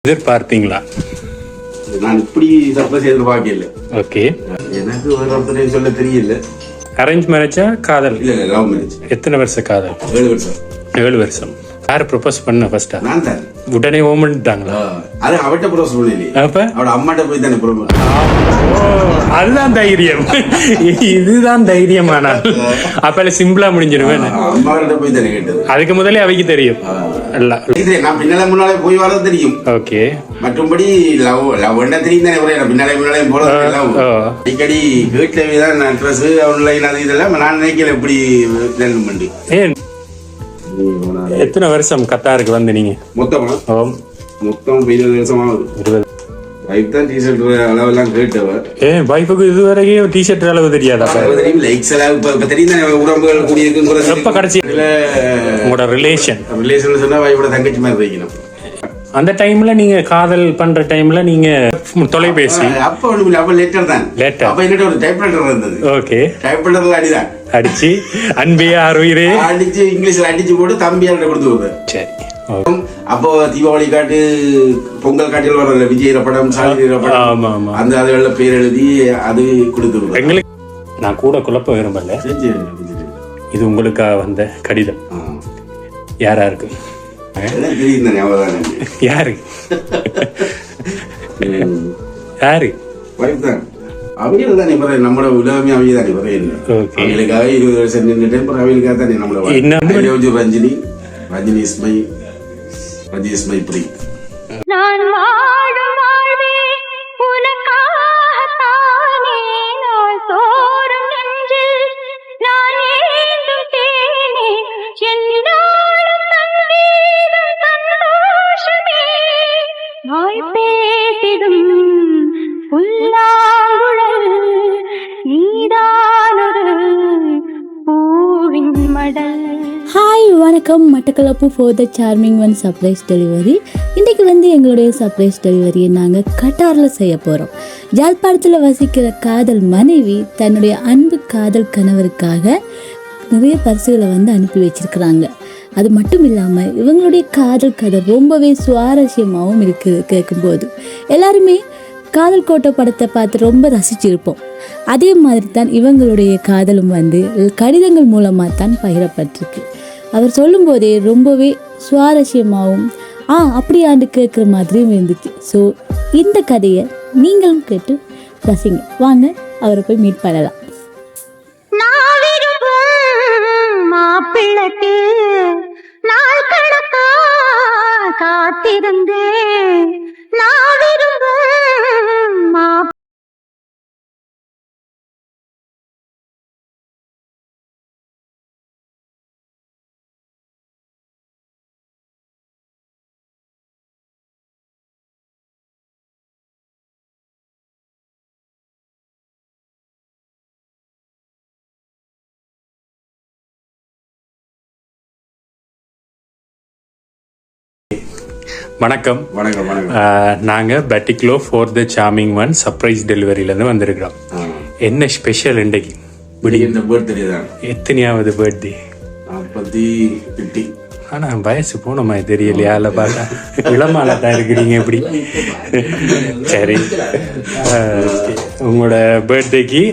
எதிர்பார்த்தீங்களா? நான் இப்படி சர்ப்ரைஸ் எதிர்பார்க்கல. ஓகே, எனக்கு ஒரு ஒருத்தரையும் சொல்ல தெரியல. அரேஞ்ச் மேரேஜா காதல்? இல்ல இல்ல, லவ் மேரேஜ். எத்தனை வருஷ காதல்? 7 வருஷம். 7 வருஷம். யார் ப்ரொபோஸ் பண்ண ஃபர்ஸ்டா? நான் தான். உடனே ஓமன்ட்டாங்களா? அது அவட்ட ப்ரோஸ் பண்ணல. அப்ப அவட அம்மாட்ட போய் தானே ப்ரோஸ். அதுதான் தைரியம். இதுதான் தைரியமானா அப்ப சிம்பிளா முடிஞ்சிருவேன். அம்மாட்ட போய் தானே கேட்டது. அதுக்கு முதல்ல அவைக்கு தெரியும். நான் பின்னால முன்னாலே போய் வரது தெரியும். ஓகே, மற்றபடி லவ் லவ் என்ன தெரியும் தானே. பின்னாலே முன்னாலே போறது லவ். அடிக்கடி வீட்டுல தான் ட்ரெஸ் ஆன்லைன் அது இதெல்லாம் நான் நினைக்கல எப்படி பிளான் பண்ணி. ஏன் எத்தனை வருஷம் கத்தாருக்கு வந்து நீங்க? மொத்தம் 20 வருஷம் ஆகுது. 20. வைஃப் தான் டிஷர்ட் அளவெல்லாம் கேட்டவ. ஏன் வைஃபுக்கு இதுவரைக்கும் டிஷர்ட் அளவு தெரியாதா? தெரியும், லைக்ஸ் அளவு இப்ப தெரியும். உடம்புகள் கூடி இருக்குன்னு எப்ப கடைசி உங்களோட ரிலேஷன் சொன்னா வைஃபோட தங்கச்சி மாதிரி வைக்கணும். அந்த டைம்ல நீங்க காதல் பண்ற டைம்ல நீங்க தொலைபேசி அப்ப ஒண்ணு அப்ப லெட்டர் தான். லெட்டர் அப்ப என்ன ஒரு டைப்ரைட்டர் இருந்தது. ஓகே, டைப்ரைட்டர்ல அடிதான் அடிச்சு அன்பே ஆறுயிரே அடிச்சு இங்கிலீஷ்ல அடிச்சு போட்டு தம்பியார்ட்ட கொடுத்து விடுறேன். சரி. அப்போ தீபாவளி காட்டு பொங்கல் காட்டில் வர விஜய் படம் சாந்தி படம் அந்த அதுல பேர் எழுதி அது கொடுத்து எங்களுக்கு. நான் கூட குழப்ப விரும்பல. இது உங்களுக்காக வந்த கடிதம். யாரா இருக்கு? யாரு யாரு? அவங்க தானே நம்மளோட உலகமே அவங்க தானே அவங்களுக்காக 20 வருஷம் நின்றுட்டேன். அவங்களுக்காக தானே நம்மளோட ரஞ்சினி இஸ் மை ப்ரீ. நான் வாழும் வாழ்வே உனக்காகத்தானே, நாள் தோறும் நெஞ்சில் நான் ஏந்தும் தேனே, என்னாலும் தன்மீதும் சந்தோஷமே, வாய் பேசிடும் புல்லாங்குழல் நீதானொரு பூவின் மடல். ஹாய், வணக்கம். Mattakkalappu for the charming one surprise delivery. இன்றைக்கு எங்களுடைய சர்ப்ரைஸ் டெலிவரியை நாங்கள் கட்டாரில் செய்ய போகிறோம். யாழ்ப்பாணத்தில் வசிக்கிற காதல் மனைவி தன்னுடைய அன்பு காதல் கணவருக்காக நிறைய பரிசுகளை அனுப்பி வச்சிருக்கிறாங்க. அது மட்டும் இல்லாமல் இவங்களுடைய காதல் கதை ரொம்பவே சுவாரஸ்யமாகவும் இருக்குது. கேட்கும்போது எல்லாருமே காதல் கோட்டை படத்தை பார்த்து ரொம்ப ரசிச்சிருப்போம். அதே மாதிரி தான் இவங்களுடைய காதலும் கடிதங்கள் மூலமாக தான் பகிரப்பட்டிருக்கு. அவர் சொல்லும்போதே ரொம்பவே சுவாரஸ்யமாகவும் அப்படியாண்டு கேட்குற மாதிரியும் இருந்துச்சு. ஸோ இந்த கதையை நீங்களும் கேட்டு ரசிங்க. வாங்க அவரை போய் மீட் பண்ணலாம். மாப்பிள்ளக்கு நாள் கணக்கா காத்திருந்தே நான் விரும்பும் வணக்கம். வணக்கம். நாங்கள் Batticaloa for the charming one surprise டெலிவரியிலேருந்து வந்திருக்கிறோம். என்ன ஸ்பெஷல் இன்றைக்கு? பர்த்டே தான். எத்தனையாவது பர்த்டே? 50. ஆனால் வயசு போன மாதிரி தெரியலையா? இல்லை பார்த்தா இளமால தான் இருக்கிறீங்க எப்படி? சரி, உங்களோட பர்த்டேக்கு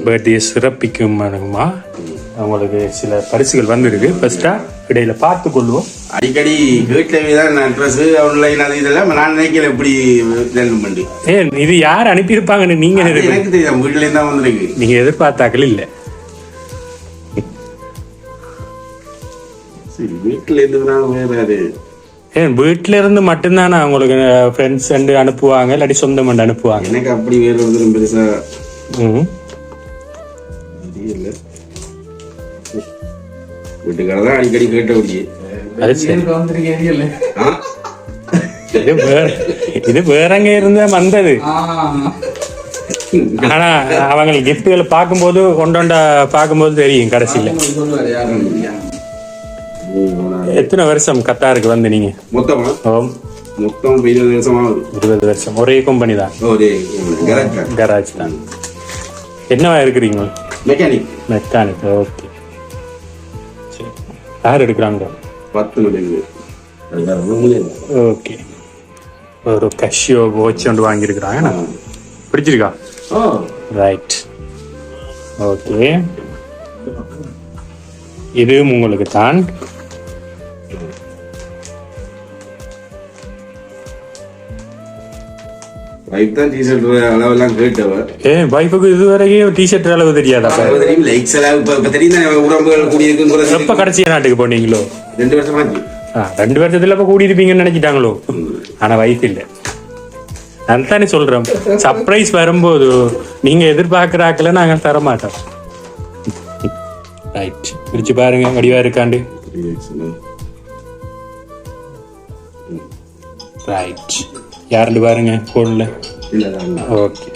பர்த்டே சிறப்பிக்குமா உங்களுக்கு சில பரிசுகள் வந்துருக்கு. ஃபர்ஸ்டா இடையில பார்த்து கொள்வோம். அடிக்கடி வீட்டுல தான் ட்ரெஸ் ஆன்லைன் அது இதெல்லாம் நான் நினைக்கல எப்படி பண்ணி. ஏன் இது யார் அனுப்பியிருப்பாங்கன்னு நீங்க? எனக்கு தெரியும், வீட்டுல இருந்தா வந்திருக்கு. நீங்க எதிர்பார்த்தாக்கள் இல்ல. சரி, வீட்டுல இருந்து ஏன் வீட்டுல இருந்து மட்டும்தானே உங்களுக்கு ஃப்ரெண்ட்ஸ் அனுப்புவாங்க, இல்லாட்டி சொந்தம் அனுப்புவாங்க? எனக்கு அப்படி வேற ஒருத்தரும் பெருசா இல்ல. வீட்டுக்காரதான் அடிக்கடி கேட்ட முடியே. இது வேறங்க இருந்தா வந்தது. ஆனா அவங்க கிஃப்ட்களை பார்க்கும்போது கொண்டோண்டா பார்க்கும்போது தெரியும் கடைசியில. எத்தனை வருஷம் கத்தாருக்கு வந்து நீங்க? மொத்தம் 20 வருஷம் ஆகுது. 20 வருஷம். ஒரே கம்பெனி தான்? ஒரே கராஜ் தான். என்னவா இருக்கிறீங்க? மெக்கானிக். ஓகே. யார் எடுக்கிறாங்க? 10 மணிக்கு. ஓகே. ஒரு கஷியோ வாட்ச் ஒன்று வாங்கியிருக்கிறாங்க. பிடிச்சிருக்கா? Right, okay. இதுவும் உங்களுக்கு தான். வைஃப் தான் டிஷர்ட் அளவெல்லாம் கேட்டவர். வைஃபுக்கு இதுவரைக்கும் டிஷர்ட் அளவு தெரியாதா? எப்ப கடைசியா நாட்டுக்கு போனீங்களோ? 2 வருஷம் ஆச்சு. 2 வருஷத்துல இப்ப கூடி இருப்பீங்கன்னு நினைச்சிட்டாங்களோ? ஆனா வைஃப் இல்ல. நான் தானே சொல்றேன், சர்ப்ரைஸ் வரும்போது நீங்க எதிர்பார்க்கிறாக்கல நாங்க தர மாட்டோம். ரைட், பிரிச்சு பாருங்க வடிவா இருக்காண்டு. ரைட், யாருன்னு பாருங்க போன்ல. ஓகே,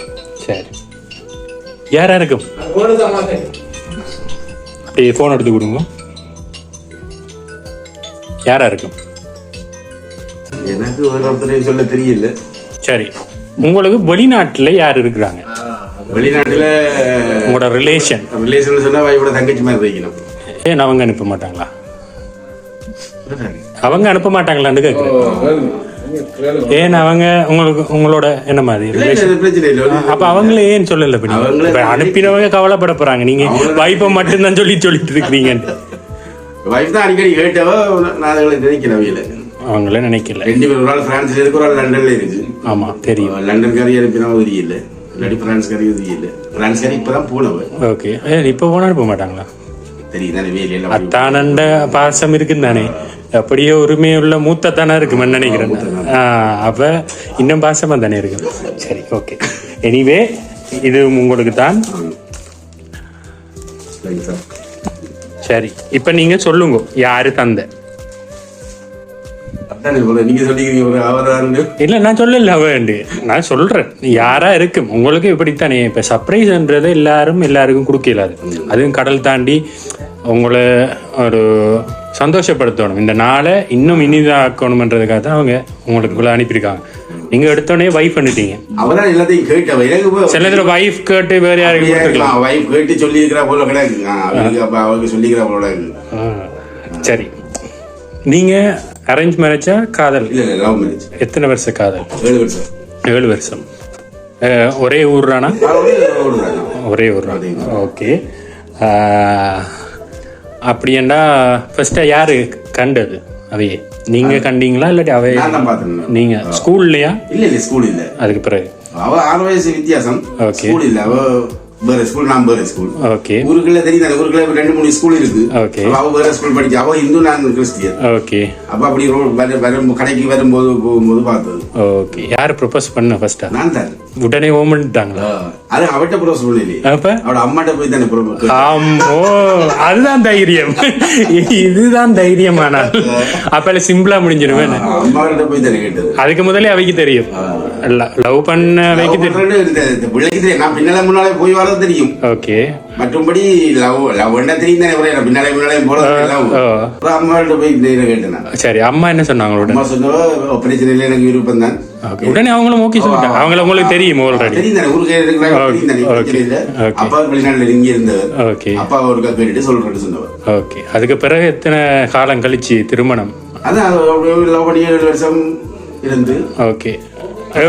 சரி. யாரா இருக்கும்? அப்படியே போன் எடுத்து கொடுங்க. யாரா இருக்கும்? எனக்கு ஒருத்தரையும் சொல்ல தெரியல. சரி, உங்களுக்கு வெளிநாட்டுல யார் இருக்கிறாங்க? வெளிநாட்டுல உங்களோட ரிலேஷன் சொன்னா வைஃபோட தங்கச்சி மாதிரி வைக்கணும். ஏன் அவங்க அனுப்ப மாட்டாங்களா? அவங்க அனுப்ப மாட்டாங்களான்னு கேட்குறேன். ஏன் அவங்க உங்களுக்கு உங்களோட என்ன மாதிரி அப்ப அவங்களே ஏன் சொல்லல? இப்ப அனுப்பினவங்க கவலைப்பட போறாங்க, நீங்க வைஃபை மட்டும்தான் சொல்லிட்டு இருக்கீங்க. வைஃப் தான் அடிக்கடி கேட்டவ, நான் நினைக்கிறேன் அவங்கள நினைக்கல. 2 பேர், ஒரு ஆள் பிரான்ஸ்ல இருக்கு, ஒரு ஆள் லண்டன்ல இருக்கு. ஆமா தெரியும். லண்டன் காரி அனுப்பினா தெரியல, இல்லாட்டி பிரான்ஸ் காரி தெரியல. பிரான்ஸ் காரி இப்பதான் போனவ. ஓகே, இப்ப போனா அனுப்ப மாட்டாங்களா? தெரியும், அத்தானண்ட பாசம் இருக்குன்னு தானே, அப்படியே உரிமையுள்ள மூத்த தானே இருக்குமென்னு நினைக்கிறேன். அப்ப இன்னும் பாசமா தானே இருக்கு. சரி, ஓகே. எனிவே இது உங்களுக்கு தான். சரி, இப்ப நீங்க சொல்லுங்க யாரு தந்த? நீங்க சொல்லிக்கிறீங்க. இல்ல நான் சொல்லல, அவண்டு நான் சொல்றேன் யாரா இருக்கும் உங்களுக்கு இப்படித்தானே. இப்ப சர்ப்ரைஸ்ன்றது எல்லாருக்கும் கொடுக்கல. அதுவும் கடல் தாண்டி உங்களை ஒரு சந்தோஷப்படுத்தணும், இந்த நாளை இன்னும் இனிதாக்கணும்ன்றதுக்காக தான் அவங்க உங்களுக்கு அனுப்பியிருக்காங்க. நீங்க எடுத்தோடனே வைஃப் பண்ணிட்டீங்க. அவதான் எல்லாத்தையும் கேட்டவ. சில இதுல வைஃப் கேட்டு வேற யாருக்கு கொடுத்துருக்கலாம். வைஃப் கேட்டு சொல்லியிருக்கிறா போல கிடையாது, அவருக்கு சொல்லிக்கிறா போல. சரி, நீங்க அரேஞ்ச் மேரேஜா காதல்? இல்ல, லவ் மேரேஜ். எத்தனை வருஷம் காதல்? 7 வருஷம். 7 வருஷம். ஒரே ஊர்றானா? ஒரே ஊர். ஓகே. அப்படின்னா ஃபர்ஸ்டா யாரு கண்டது? அவையே நீங்க கண்டீங்களா இல்லாட்டி அவையே? நீங்க ஸ்கூல்லயா? இல்ல, ஸ்கூல் இல்ல. அதுக்கு பிறகு அவ 6 வயசு வித்தியாசம். ஸ்கூல் இல்ல, அவ வேற ஸ்கூல், நான் வேற ஸ்கூல். ஓகே. ஊருக்குள்ள தெரியும், ஊருக்குள்ள 2-3 ஸ்கூல் இருக்கு. ஓகே. அவ வேற ஸ்கூல் படிச்சு, அவ இந்து, நான் கிறிஸ்டியன். ஓகே. அப்ப அப்படி கடைக்கு போகும்போது பார்த்தது. ஓகே. யாரு ப்ரொபோஸ் பண்ண ஃபர்ஸ்டா? நான் தான். உடனே ஓமன்ட்டாங்களா? அது அவட்ட ப்ரொபோஸ் பண்ணல, அப்ப அவட அம்மாட்ட போய் தானே ப்ரொபோஸ். ஓ, அதுதான் தைரியம். இதுதான் தைரியமானா அப்ப சிம்பிளா முடிஞ்சிருவேன். அம்மாட்ட போய் தானே கேட்டது. அதுக்கு முதல்ல அவைக்கு தெரியும், லவ் பண்ண அவைக்கு தெரியும். பிள்ளைக்கு தெரியும், நான் பின்னால முன்னாலே போய் வர தெரியும். ஓகே. மற்றபடி லவ் என்ன தெரியும் தானே, பின்னாலே போல. அம்மாட்ட போய் கேட்டேன். சரி, அம்மா என்ன சொன்னாங்க? அம்மா சொன்னவ பிரச்சனை இல்லை, எனக்கு விருப்பம் தான். உடனே அவங்களும் ஓகே சொல்லிட்டாங்க. அவங்கள உங்களுக்கு தெரியும் ஆல்ரெடி. தெரியும் தானே, ஊருக்கு அப்பா வெளிநாட்டுல இங்க இருந்தவர். ஓகே. அப்பா ஒருக்கா கேட்டுட்டு சொல்றேன்னு சொன்னவர். ஓகே. அதுக்கு பிறகு எத்தனை காலம் கழிச்சு திருமணம்? அதான் லவ் பண்ணி 7 வருஷம் இருந்து. ஓகே.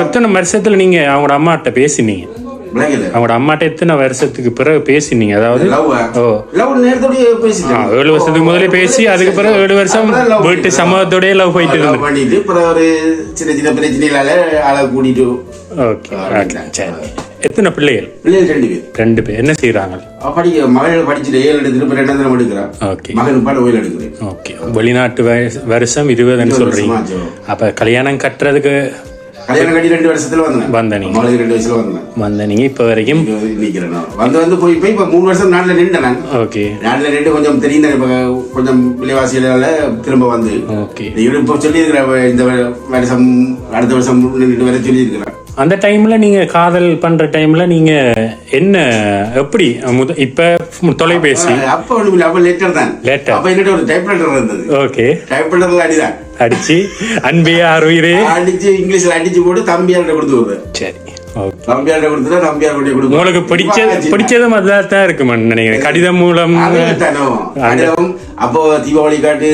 எத்தனை வருஷத்துல நீங்க அவங்களோட அம்மாட்ட பேசினீங்க? அவங்களோட அம்மாட்ட எத்தனை வருஷத்துக்கு பிறகு பேசினீங்க? அதாவது 7 வருஷத்துக்கு முதலே பேசி அதுக்கு பிறகு 7 வருஷம் வீட்டு சமூகத்தோடய லவ் போயிட்டு பண்ணிட்டு ஒரு சின்ன சின்ன பிரச்சனைகளால ஆளை கூட்டிட்டு. ஓகே. சரி, எத்தனை பிள்ளைகள்? 2 பேர். என்ன செய்யறாங்க? மகள் படிச்சுட்டு 7 எடுத்துட்டு 2 எடுக்கிறான். ஓகே. மகன் பாட ஓயில் எடுக்கிறேன். ஓகே. வெளிநாட்டு வருஷம் 20 சொல்றீங்க. அப்ப கல்யாணம் கட்டுறதுக்கு கல்யாணம் கட்டி 2 வருஷத்துல வந்தேன். 2 வயசுல வந்தீங்க. இப்ப வரைக்கும் வந்து போய் இப்ப 3 வருஷம் நாட்டுல நின்றேன். ஓகே. நாட்டுல நின்று கொஞ்சம் தெரியும், கொஞ்சம் விலைவாசிகளால திரும்ப வந்து. ஓகே. இப்ப சொல்லி இருக்கிற இந்த வருஷம் அடுத்த வருஷம் வரை சொல்லி இருக்கிறேன். அந்த டைம்ல நீங்க காதல் பண்ற டைம்ல நீங்க என்ன எப்படி இப்ப தொலைபேசி? அப்ப ஒண்ணு, அப்ப லெட்டர் தான். அப்ப என்கிட்ட ஒரு டைப்ரைட்டர் இருந்தது. ஓகே. டைப்ரைட்டர்ல அடிச்சு அன்பே ஆறுயிரே அடிச்சு இங்கிலீஷ்ல அடிச்சு போட்டு தம்பியார்ட்ட கொடுத்து விடுறேன். சரி, Okay. நம்பியார்ட்ட கொடுத்துட்டா நம்பியார் கொண்டு கொடுக்கும். உங்களுக்கு பிடிச்சதும் அதுதான் தான் இருக்குமான்னு நினைக்கிறேன். கடிதம் மூலம் கடிதம் அப்போ தீபாவளி காட்டு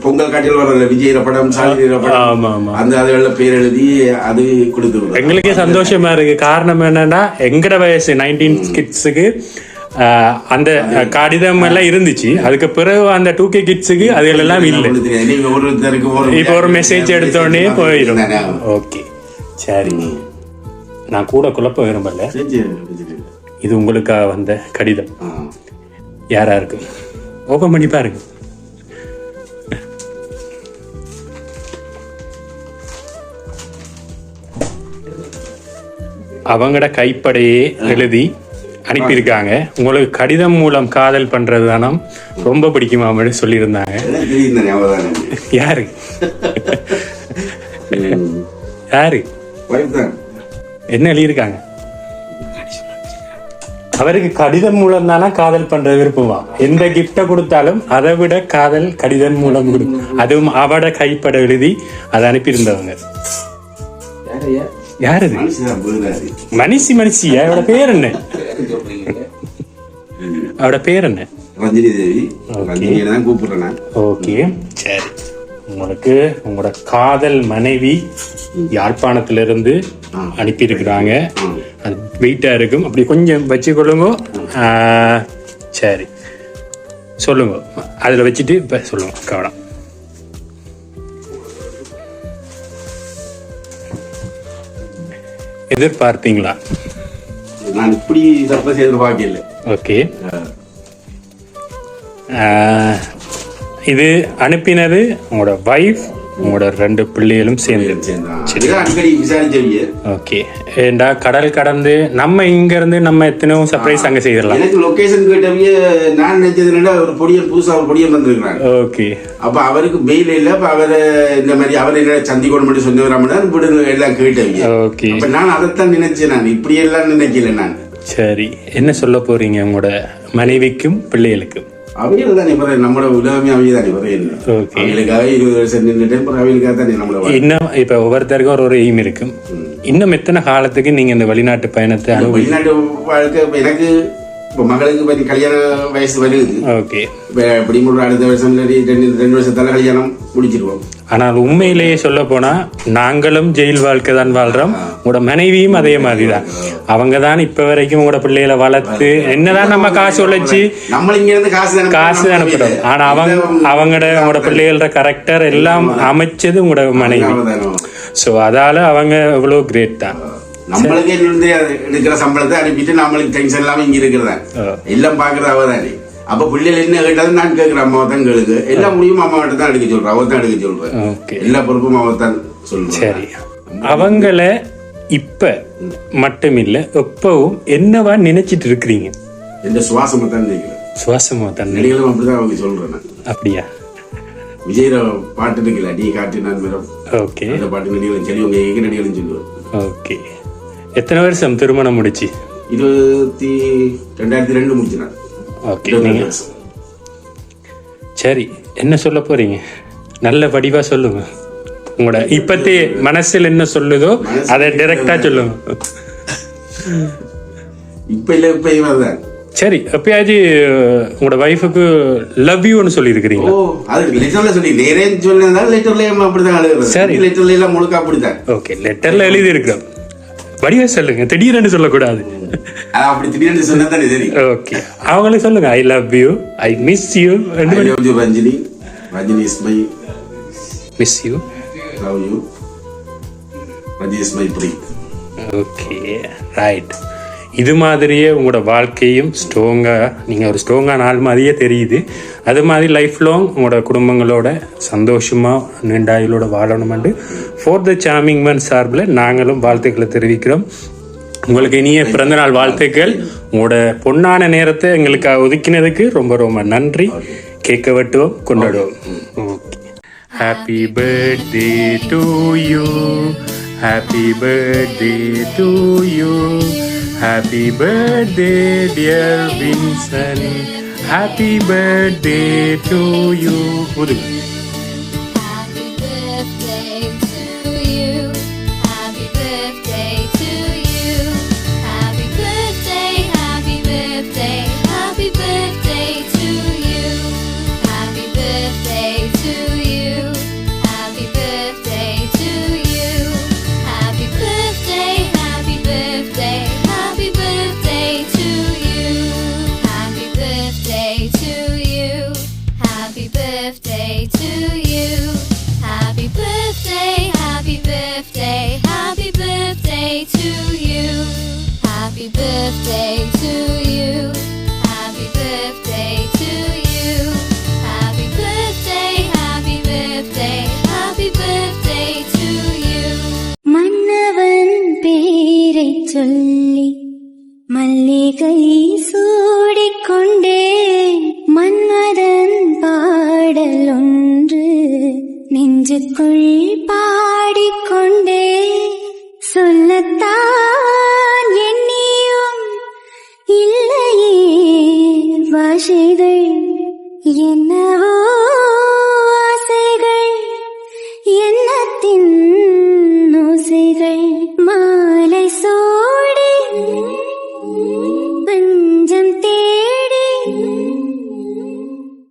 பொங்கல் காட்டில் வரல விஜய் படம் சாலி படம் அந்த அதுல பேர் எழுதி அது கொடுத்து எங்களுக்கே சந்தோஷமா இருக்கு. காரணம் என்னன்னா எங்கட வயசு 19 கிட்ஸுக்கு அந்த கடிதம் எல்லாம் இருந்துச்சு. அதுக்கு பிறகு அந்த 2K கிட்ஸுக்கு அது எல்லாம் இல்லை. இப்ப ஒரு மெசேஜ் எடுத்தோடனே போயிடும். ஓகே சரி, நான் கூட குழப்ப விரும்பல. இது உங்களுக்காக வந்த கடிதம். யாரா இருக்கு ஓபன் பண்ணி பாருங்க. அவங்கட கைப்படையே எழுதி அனுப்பியிருக்காங்க. உங்களுக்கு கடிதம் மூலம் காதல் பண்றது தானே ரொம்ப பிடிக்குமா அப்படின்னு சொல்லியிருந்தாங்க. யாரு யாரு என்ன எழுதியிருக்காங்க? அவருக்கு கடிதம் மூலம் தானே காதல் பண்ற விருப்பமா. எந்த கிஃப்ட கொடுத்தாலும் அதை விட காதல் கடிதம் மூலம் கொடுக்கும். அதுவும் அவட கைப்பட எழுதி அதை அனுப்பியிருந்தவங்க. யாரு மனுஷி மனுஷியா? அவட பேர் என்ன? அவட பேர் என்ன? ரஞ்சினி தேவி. கூப்பிடுறேன். ஓகே சரி, உங்களுக்கு உங்களோட காதல் மனைவி யாழ்ப்பாணத்திலிருந்து அனுப்பி இருக்கிறாங்க. அது வெயிட்டா இருக்கும், அப்படி கொஞ்சம் வச்சுக்கொள்ளுங்க. சரி சொல்லுங்க, அதுல வச்சுட்டு இப்ப சொல்லுங்க. கவனம். எதிர்பார்த்தீங்களா? நான் இப்படி சர்ப்ரைஸ் எதிர்பார்க்கல. ஓகே, இது அனுப்பினது உங்களோட வைஃப், உங்களோட 2 பிள்ளைகளும் சேர்ந்து. ஓகே, ஏண்டா கடல் கடந்து நம்ம இங்க இருந்து நம்ம எத்தனையோ சர்ப்ரைஸ் அங்க செய்திடலாம். எனக்கு லொகேஷன் கேட்டவே நான் நினைச்சதுன்னா ஒரு பொடியன் புதுசா ஒரு பொடியன் வந்திருக்காங்க. ஓகே, அப்ப அவருக்கு பெயில் இல்ல. அப்ப அவரை இந்த மாதிரி அவரை என்ன சந்திக்கணும் மட்டும் சொன்னவராம எல்லாம் கேட்டவங்க. ஓகே, அப்ப நான் அதைத்தான் நினைச்சேன். நான் இப்படி எல்லாம் நினைக்கல நான். சரி, என்ன சொல்ல போறீங்க உங்களோட மனைவிக்கும் பிள்ளைகளுக்கும்? அவைகள் தானே நம்மளோட உலகமே அவைய தானே அவங்களுக்காக 20 வருஷம் நின்றுட்டு அவைகளுக்காக தானே நம்மளோட. இன்னும் இப்ப ஒவ்வொருத்தருக்கும் ஒரு எய்ம் இருக்கும். இன்னும் எத்தனை காலத்துக்கு நீங்க இந்த வெளிநாட்டு பயணத்தை வெளிநாட்டு வாழ்க்கை எனக்கு இப்போ மகளுக்கு பற்றி கல்யாண வயசு வருது. ஓகே, எப்படி அடுத்த வருஷம் 2 வருஷத்தால கல்யாணம் முடிச்சிருவோம். ஆனால் உண்மையிலேயே சொல்ல போனா நாங்களும் ஜெயில் வாழ்க்கை தான் வாழ்றோம். உங்களோட மனைவியும் அதே மாதிரிதான். அவங்க தான் இப்ப வரைக்கும் உங்களோட பிள்ளைகளை வளர்த்து என்னதான் நம்ம காசு உழைச்சி நம்ம இங்க இருந்து காசு அனுப்பிடும். ஆனா உங்களோட பிள்ளைகளோட கரெக்டர் எல்லாம் அமைச்சது உங்களோட மனைவி. சோ அதால அவங்க எவ்வளவு கிரேட் தான். நம்மளுக்கு எடுக்கிற சம்பளத்தை அனுப்பிட்டு நம்மளுக்கு டென்ஷன் இல்லாம இங்க இருக்கிறதா எல்லாம் பாக்குறது அவதானே. அப்ப பிள்ளைகள் என்ன கேட்டாலும் நான் கேட்கிறேன், அம்மாவை தான் கேளுங்க. எல்லாம் முடியும் அம்மாவிட்ட தான் எடுக்க சொல்றேன், அவ தான் எடுக்க சொல்றேன். எல்லா பொறுப்பும் அவ தான் சொல்றேன். சரி, அவங்கள இப்ப மட்டும் இல்ல எப்பவும் என்னவா நினைச்சிட்டு இருக்கிறீங்க? எந்த சுவாசமா தான் நினைக்கிறேன். சுவாசமா தான் நடிகளும் அப்படிதான் அவங்க சொல்றேன். அப்படியா? விஜய் பாட்டு இருக்குல்ல, நீ காட்டு நான் மேடம். ஓகே, அந்த பாட்டு நடிகளும் சரி, உங்க எங்க நடிகளும் சொல்லுவேன். ஓகே, எத்தனை வருஷம் திருமணம் முடிச்சு? 2002 முடிச்சினார். ஓகே, நீங்க சரி என்ன சொல்ல போறீங்க? நல்ல வடிவா சொல்லுங்க. உங்களோட இப்பத்தே மனசுல என்ன சொல்லுதோ அதை டைரக்டா சொல்லுங்க. இப்ப இல்ல, இப்ப இவர்தான். சரி, எப்பயாவது உங்களோட வைஃபுக்கு லவ் யூன்னு சொல்லி இருக்கிறீங்க? லெட்டர்ல சொல்லி நேரே சொன்னா லெட்டர்ல அப்படிதான் எழுதுறது. சரி, லெட்டர்ல எல்லாம் முழுக்க அப்படிதான். ஓகே, லெட்டர்ல எழுதி இருக்கிறோம். வடிவா சொல்லுங்க, திடீர்னு சொல்லக்கூடாது. அப்படி திடீர்னு சொன்னா தானே சரி. ஓகே, அவங்களுக்கு சொல்லுங்க. I love you, I miss you. Ranjini, Ranjini is my miss you, love you, Ranjini is my breath. Okay right. இது மாதிரியே உங்களோட வாழ்க்கையும் ஸ்ட்ராங்காக, நீங்கள் ஒரு ஸ்ட்ராங்கான ஆள் மாதிரியே தெரியுது. அது மாதிரி லைஃப் லாங் உங்களோட குடும்பங்களோட சந்தோஷமாக நீண்டாயிலோட வாழணுமென்று ஃபார் த சார்மிங் மேன் சார்பில் நாங்களும் வாழ்த்துக்களை தெரிவிக்கிறோம். உங்களுக்கு இனிய பிறந்தநாள் வாழ்த்துக்கள். உங்களோட பொன்னான நேரத்தை எங்களுக்கு ஒதுக்கினதுக்கு ரொம்ப ரொம்ப நன்றி. கேட்க வெட்டுவோம், கொண்டாடுவோம். Okay, happy birthday to you, happy birthday to you, happy birthday dear Vincent, happy birthday to you. Happy birthday to you, happy birthday to you. Mm-hmm.